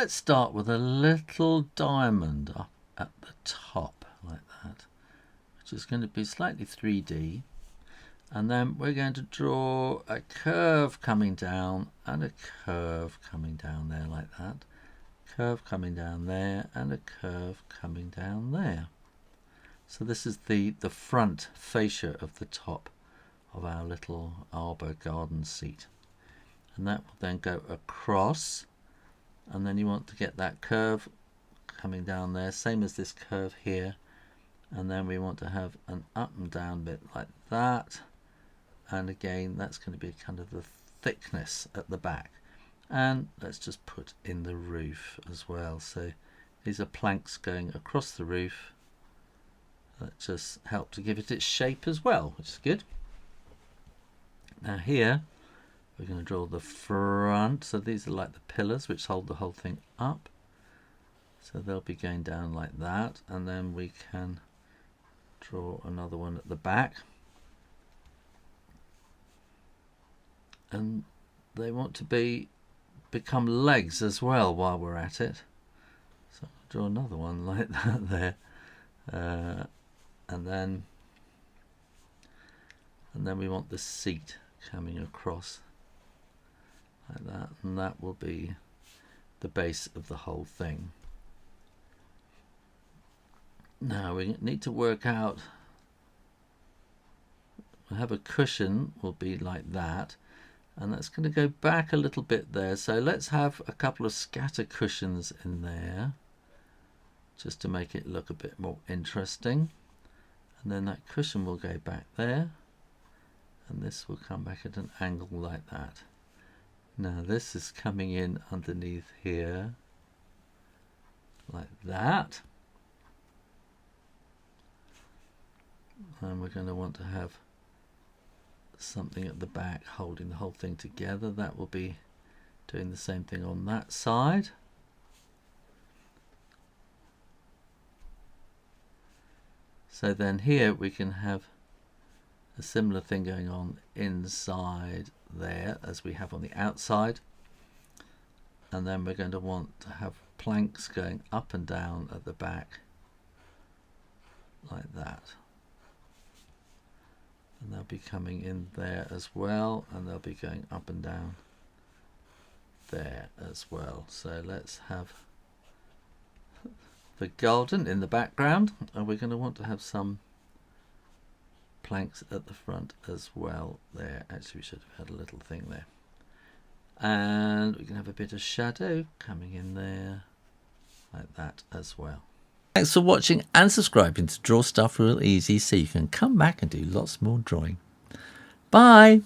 let's start with a little diamond up at the top like that, which is going to be slightly 3D. And then we're going to draw a curve coming down and a curve coming down there like that. Curve coming down there and a curve coming down there. So this is the front fascia of the top of our little Arbour garden seat. And that will then go across, and then you want to get that curve coming down there, same as this curve here. And then we want to have an up and down bit like that. And again, that's going to be kind of the thickness at the back. And let's just put in the roof as well. So these are planks going across the roof that just help to give it its shape as well, which is good. Now here we're going to draw the front. So these are like the pillars which hold the whole thing up. So they'll be going down like that. And then we can draw another one at the back. And they want to become legs as well while we're at it. So I'll draw another one like that there, and then we want the seat coming across like that, and that will be the base of the whole thing. Now we need to work out. We'll have a cushion, will be like that. And that's going to go back a little bit there. So let's have a couple of scatter cushions in there, just to make it look a bit more interesting. And then that cushion will go back there. And this will come back at an angle like that. Now this is coming in underneath here, like that. And we're going to want to have something at the back holding the whole thing together. That will be doing the same thing on that side. So then here we can have a similar thing going on inside there as we have on the outside. And then we're going to want to have planks going up and down at the back like that. And they'll be coming in there as well, and they'll be going up and down there as well. So let's have the garden in the background, and we're going to want to have some planks at the front as well there. Actually, we should have had a little thing there. And we can have a bit of shadow coming in there like that as well. Thanks for watching and subscribing to Draw Stuff Real Easy so you can come back and do lots more drawing. Bye!